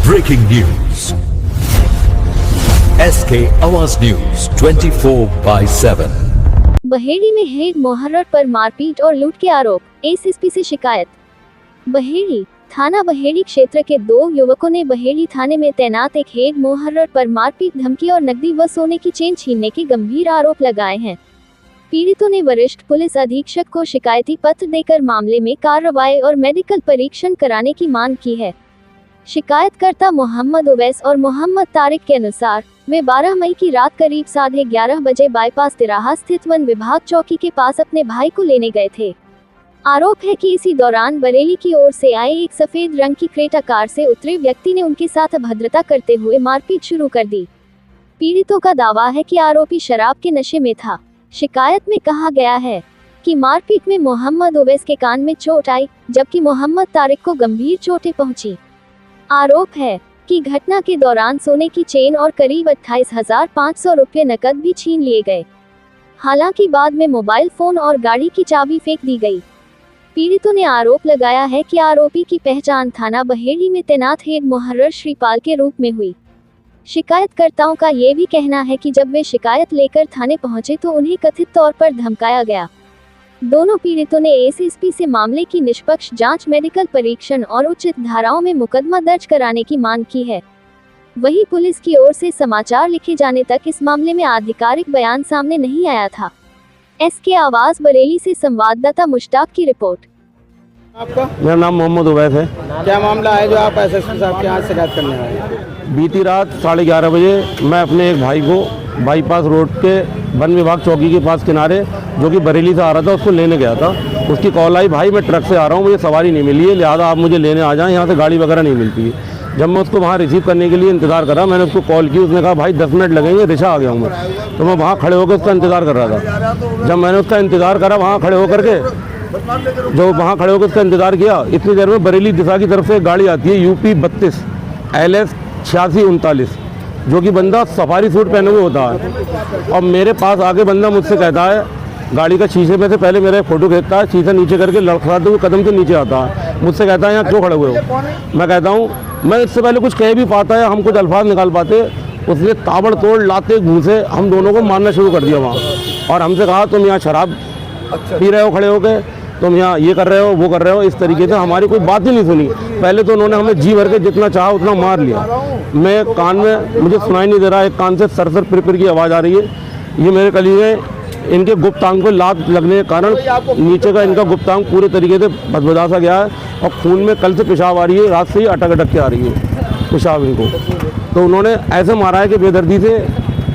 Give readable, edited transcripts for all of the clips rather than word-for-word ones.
Breaking news. SK आवाज news 24/7। Baheri में head मोहर्रर पर मारपीट और लूट के आरोप, एसएसपी से शिकायत। बहेड़ी थाना बहेड़ी क्षेत्र के दो युवकों ने बहेड़ी थाने में तैनात एक हेड मोहर्रर पर मारपीट, धमकी और नकदी व सोने की चेन छीनने के गंभीर आरोप लगाए हैं। पीड़ितों ने वरिष्ठ पुलिस अधीक्षक को शिकायती पत्र देकर मामले में कार्रवाई और मेडिकल परीक्षण कराने की मांग की है। शिकायतकर्ता मोहम्मद उवैस और मोहम्मद तारिक के अनुसार वे 12 मई की रात करीब 11:30 बजे बाईपास तिराहा स्थित वन विभाग चौकी के पास अपने भाई को लेने गए थे। आरोप है कि इसी दौरान बरेली की ओर से आए एक सफेद रंग की क्रेटा कार से उतरे व्यक्ति ने उनके साथ अभद्रता करते हुए मारपीट शुरू कर दी। पीड़ितों का दावा है कि आरोपी शराब के नशे में था। शिकायत में कहा गया है कि मारपीट में मोहम्मद उवैस के कान में चोट आई, जबकि मोहम्मद तारिक को गंभीर चोटें पहुंची। आरोप है कि घटना के दौरान सोने की चेन और करीब 28,500 रुपये नकद भी छीन लिए गए। हालांकि बाद में मोबाइल फोन और गाड़ी की चाबी फेंक दी गई। पीड़ितों ने आरोप लगाया है कि आरोपी की पहचान थाना बहेड़ी में तैनात हेड मोहर्रर श्रीपाल के रूप में हुई। शिकायतकर्ताओं का ये भी कहना है कि जब वे शिकायत लेकर थाने पहुंचे तो उन्हें कथित तौर पर धमकाया गया। दोनों पीड़ितों ने एसएसपी से मामले की निष्पक्ष जांच, मेडिकल परीक्षण और उचित धाराओं में मुकदमा दर्ज कराने की मांग की है। वहीं पुलिस की ओर से समाचार लिखे जाने तक इस मामले में आधिकारिक बयान सामने नहीं आया था। एसके आवाज बरेली से संवाददाता मुश्ताक की रिपोर्ट। आपका? मेरा नाम मोहम्मद उवैस है। क्या मामला है जो आप एसएसपी साहब के यहाँ शिकायत करने आए? बीती रात 11:30 बजे मैं अपने एक भाई को बाईपास रोड के वन विभाग चौकी के पास किनारे, जो कि बरेली से आ रहा था, उसको लेने गया था। उसकी कॉल आई, भाई मैं ट्रक से आ रहा हूँ, मुझे सवारी नहीं मिली है, लिहाजा आप मुझे लेने आ जाएं, यहाँ से गाड़ी वगैरह नहीं मिलती है। जब मैं उसको वहाँ रिसीव करने के लिए इंतज़ार करा, मैंने उसको कॉल की, उसने कहा भाई 10 मिनट लगेंगे, रिक्शा आ गया हूँ मैं। तो मैं वहाँ खड़े होकर उसका इंतज़ार कर रहा था। जब मैंने उसका इंतज़ार करा वहाँ खड़े होकर के, उसका इंतज़ार किया, इतनी देर में बरेली दिशा की तरफ से गाड़ी आती है UP 32 LS 8639, जो कि बंदा सफारी सूट पहने हुए होता है। और मेरे पास आके बंदा मुझसे कहता है, गाड़ी का शीशे में से पहले मेरा फोटो खींचता है, शीशा नीचे करके लड़खड़ाते हुए कदम से नीचे आता है, मुझसे कहता है यहाँ क्यों खड़े हुए हो? मैं कहता हूँ मैं इससे पहले कुछ कह भी पाता है, हम कुछ अल्फाज निकाल पाते, उसने ताबड़तोड़ लाते घूसे हम दोनों को मारना शुरू कर दिया वहाँ। और हमसे कहा तुम यहाँ शराब पी रहे हो खड़े होकर, तुम यहाँ ये कर रहे हो, वो कर रहे हो, इस तरीके से हमारी कोई बात ही नहीं सुनी। पहले तो उन्होंने हमें जी भर के जितना चाहा उतना मार लिया। मैं कान में, मुझे सुनाई नहीं दे रहा, एक कान से सरसर पिर की आवाज़ आ रही है। ये मेरे कलीगे, इनके गुप्तांग को लात लगने के कारण नीचे का इनका गुप्तांग पूरे तरीके से भदभदा सा गया है और खून में कल से पेशाब आ रही है, रात से ही अटक के आ रही है पेशाब इनको। तो उन्होंने ऐसे मारा है कि बेदर्दी से,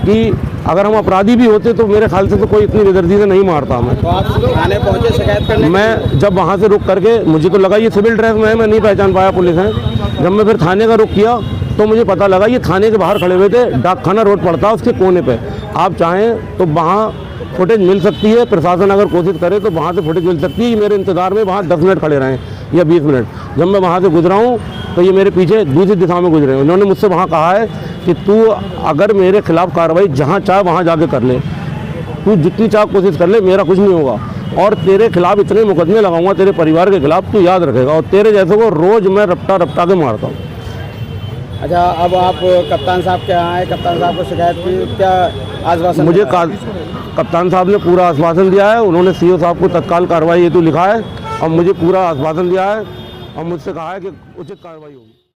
कि अगर हम अपराधी भी होते तो मेरे ख्याल से तो कोई इतनी बेदर्दी से नहीं मारता हमें। तो आप थाने पहुंचे शिकायत करने? मैं जब वहाँ से रुक करके, मुझे तो लगा ये सिविल ड्रेस में है, मैं नहीं पहचान पाया पुलिस है। जब मैं फिर थाने का रुख किया तो मुझे पता लगा ये थाने के बाहर खड़े हुए थे, डाकखाना रोड पड़ता है उसके कोने पे। आप चाहें तो वहाँ फुटेज मिल सकती है, प्रशासन अगर कोशिश करे तो वहाँ से फुटेज मिल सकती है। मेरे इंतज़ार में वहाँ 10 मिनट खड़े रहे या 20 मिनट। जब मैं वहाँ से गुजरा हूँ तो ये मेरे पीछे दूसरी दिशा में गुजरे हैं। उन्होंने मुझसे वहाँ कहा है कि तू अगर मेरे खिलाफ़ कार्रवाई जहाँ चाहे वहाँ जाके कर ले, तू जितनी चाह कोशिश कर ले, मेरा कुछ नहीं होगा। और तेरे खिलाफ़ इतने मुकदमे लगाऊंगा तेरे परिवार के खिलाफ़, तू याद रखेगा। और तेरे जैसे को रोज़ मैं रपटा के मारता हूँ। अच्छा, अब आप कप्तान साहब के यहाँ आए, कप्तान साहब को शिकायत की, क्या आश्वासन? मुझे कप्तान साहब ने पूरा आश्वासन दिया है। उन्होंने CO साहब को तत्काल कार्रवाई हेतु लिखा है और मुझे पूरा आश्वासन दिया है और मुझसे कहा है कि उचित कार्रवाई होगी।